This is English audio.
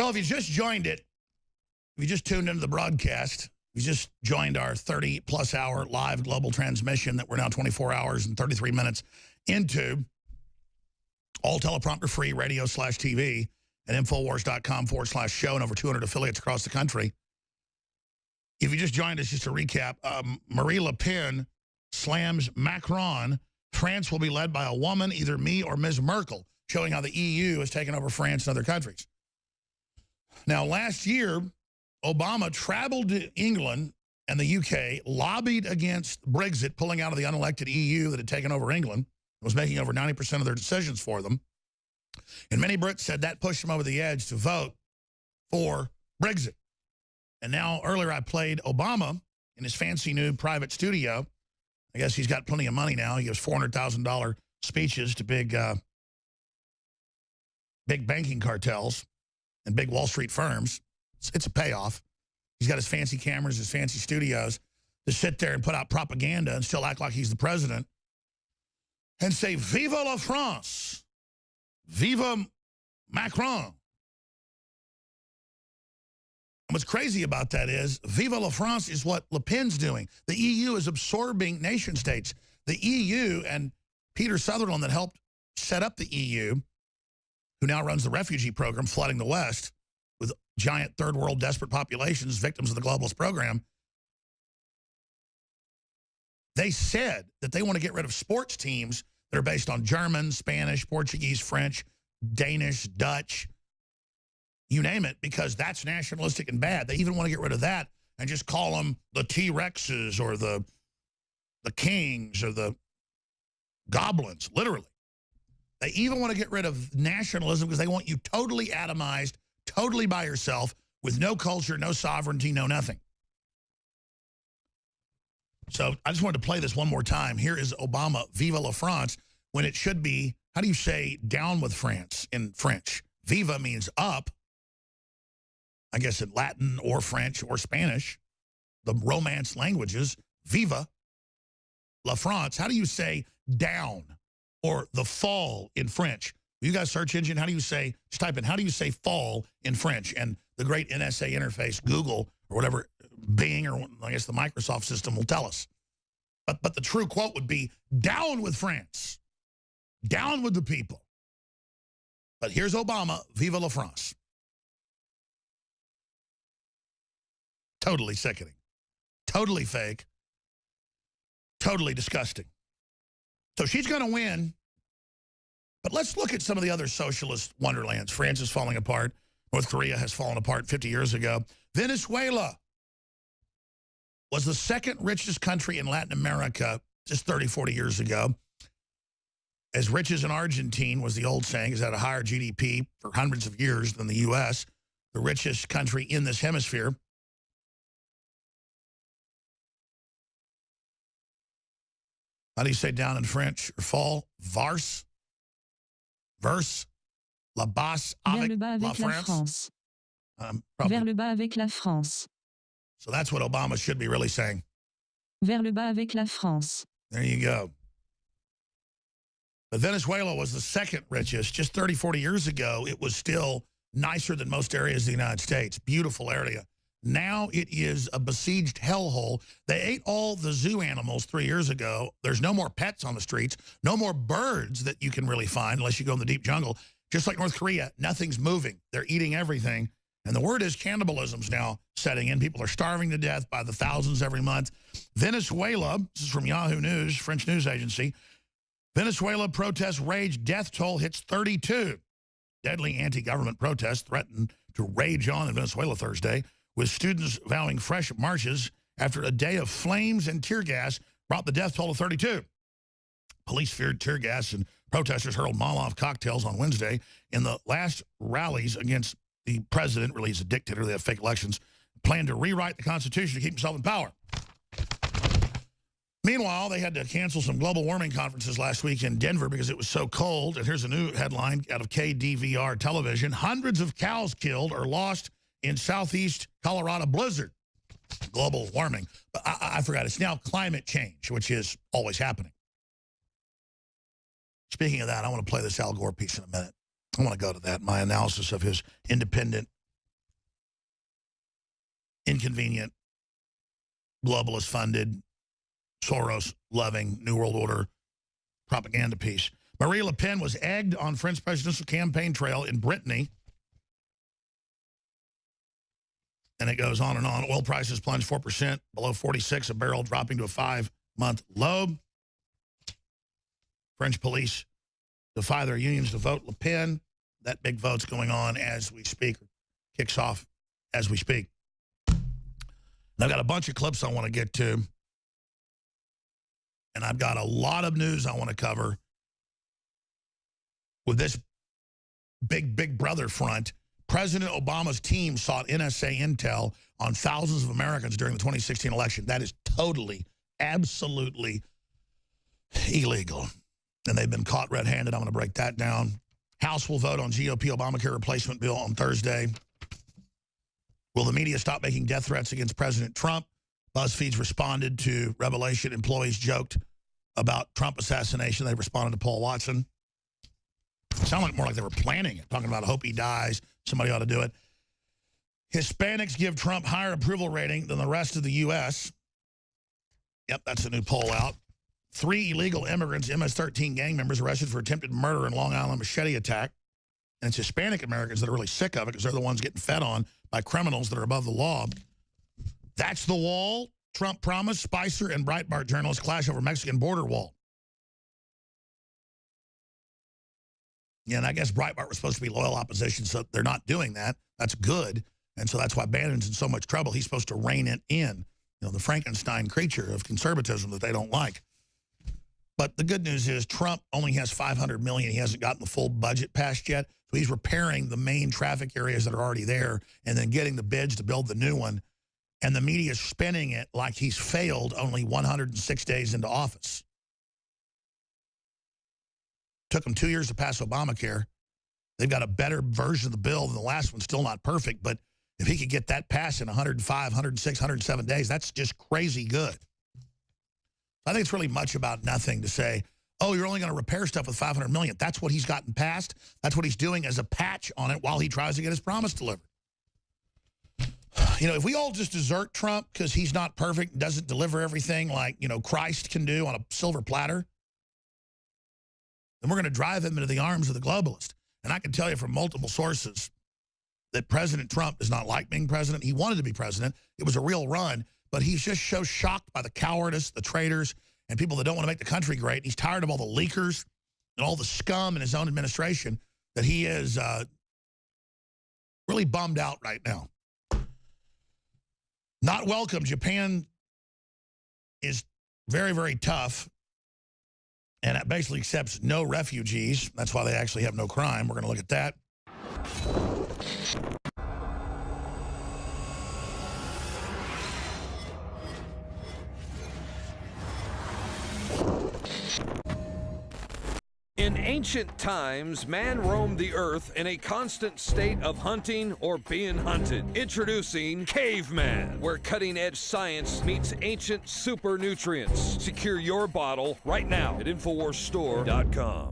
Well, if you just joined it, if you just tuned into the broadcast, you just joined our 30-plus hour live global transmission that we're now 24 hours and 33 minutes into, all teleprompter free, radio/TV at Infowars.com/show and over 200 affiliates across the country. If you just joined us, just to recap, Marie Le Pen slams Macron. France will be led by a woman, either me or Ms. Merkel, showing how the EU has taken over France and other countries. Now, last year, Obama traveled to England and the UK, lobbied against Brexit, pulling out of the unelected EU that had taken over England, was making over 90% of their decisions for them. And many Brits said that pushed them over the edge to vote for Brexit. And now, earlier I played Obama in his fancy new private studio. I guess he's got plenty of money now. He gives $400,000 speeches to big banking cartels and big Wall Street firms. It's a payoff. He's got his fancy cameras, his fancy studios to sit there and put out propaganda and still act like he's the president and say, Vive la France! Vive Macron! And what's crazy about that is, Vive la France is what Le Pen's doing. The EU is absorbing nation states. The EU and Peter Sutherland that helped set up the EU, who now runs the refugee program flooding the West with giant third world desperate populations, victims of the globalist program, they said that they want to get rid of sports teams that are based on German, Spanish, Portuguese, French, Danish, Dutch, you name it, because that's nationalistic and bad. They even want to get rid of that and just call them the T-Rexes or the Kings or the Goblins, literally. They even want to get rid of nationalism because they want you totally atomized, totally by yourself, with no culture, no sovereignty, no nothing. So I just wanted to play this one more time. Here is Obama, Vive la France, when it should be, how do you say down with France in French? Viva means up, I guess in Latin or French or Spanish, the Romance languages. Viva la France. How do you say down or the fall in French? You got a search engine, how do you say, just type in, how do you say fall in French? And the great NSA interface, Google or whatever, Bing or I guess the Microsoft system will tell us. But the true quote would be, down with France. Down with the people. But here's Obama, Vive la France. Totally sickening. Totally fake. Totally disgusting. So she's going to win. But let's look at some of the other socialist wonderlands. France is falling apart. North Korea has fallen apart 50 years ago. Venezuela was the second richest country in Latin America just 30, 40 years ago. As rich as an Argentine was the old saying, has had a higher GDP for hundreds of years than the U.S., the richest country in this hemisphere. How do you say down in French or fall? Verse? La basse avec la France? Vers le bas avec la France. So that's what Obama should be really saying. Vers le bas avec la France. There you go. But Venezuela was the second richest. Just 30, 40 years ago, it was still nicer than most areas of the United States. Beautiful area. Now it is a besieged hellhole. They ate all the zoo animals 3 years ago. There's no more pets on the streets. No more birds that you can really find unless you go in the deep jungle. Just like North Korea, nothing's moving. They're eating everything. And the word is cannibalism's now setting in. People are starving to death by the thousands every month. Venezuela, this is from Yahoo News, French news agency. Venezuela protests rage, death toll hits 32. Deadly anti-government protests threaten to rage on in Venezuela Thursday, with students vowing fresh marches after a day of flames and tear gas brought the death toll to 32. Police feared tear gas and protesters hurled Molotov cocktails on Wednesday in the last rallies against the president, really he's a dictator, they have fake elections, planned to rewrite the Constitution to keep himself in power. Meanwhile, they had to cancel some global warming conferences last week in Denver because it was so cold. And here's a new headline out of KDVR television. Hundreds of cows killed or lost in southeast Colorado blizzard. Global warming. But I forgot, it's now climate change, which is always happening. Speaking of that, I want to play this Al Gore piece in a minute. I want to go to that, my analysis of his independent inconvenient, globalist-funded, Soros-loving New World Order propaganda piece. Marie Le Pen was egged on French presidential campaign trail in Brittany. And it goes on and on. Oil prices plunged 4%, below 46 a barrel, dropping to a 5-month low. French police defy their unions to vote Le Pen. That big vote's going on as we speak, kicks off as we speak. And I've got a bunch of clips I want to get to. And I've got a lot of news I want to cover with this big brother front. President Obama's team sought NSA intel on thousands of Americans during the 2016 election. That is totally, absolutely illegal. And they've been caught red-handed. I'm going to break that down. House will vote on GOP Obamacare replacement bill on Thursday. Will the media stop making death threats against President Trump? BuzzFeed's responded to Revelation. Employees joked about Trump assassination. They responded to Paul Watson. It sounded more like they were planning it, talking about I hope he dies. Somebody ought to do it. Hispanics give Trump higher approval rating than the rest of the U.S. Yep, that's a new poll out. 3 illegal immigrants, MS-13 gang members, arrested for attempted murder in Long Island machete attack. And it's Hispanic Americans that are really sick of it because they're the ones getting fed on by criminals that are above the law. That's the wall Trump promised. Spicer and Breitbart journalists clash over Mexican border wall. Yeah, and I guess Breitbart was supposed to be loyal opposition, so they're not doing that. That's good. And so that's why Bannon's in so much trouble. He's supposed to rein it in, you know, the Frankenstein creature of conservatism that they don't like. But the good news is Trump only has $500 million. He hasn't gotten the full budget passed yet. So he's repairing the main traffic areas that are already there and then getting the bids to build the new one. And the media is spinning it like he's failed only 106 days into office. Took them 2 years to pass Obamacare. They've got a better version of the bill than the last one. Still not perfect, but if he could get that passed in 105, 106, 107 days, that's just crazy good. I think it's really much about nothing to say, oh, you're only going to repair stuff with $500 million. That's what he's gotten passed. That's what he's doing as a patch on it while he tries to get his promise delivered. You know, if we all just desert Trump because he's not perfect and doesn't deliver everything like, you know, Christ can do on a silver platter, then we're going to drive him into the arms of the globalist. And I can tell you from multiple sources that President Trump does not like being president. He wanted to be president. It was a real run, but he's just so shocked by the cowardice, the traitors, and people that don't want to make the country great. He's tired of all the leakers and all the scum in his own administration that he is really bummed out right now. Not welcome. Japan is very, very tough. And it basically accepts no refugees. That's why they actually have no crime. We're going to look at that. In ancient times, man roamed the earth in a constant state of hunting or being hunted. Introducing Caveman, where cutting-edge science meets ancient super nutrients. Secure your bottle right now at InfoWarsStore.com.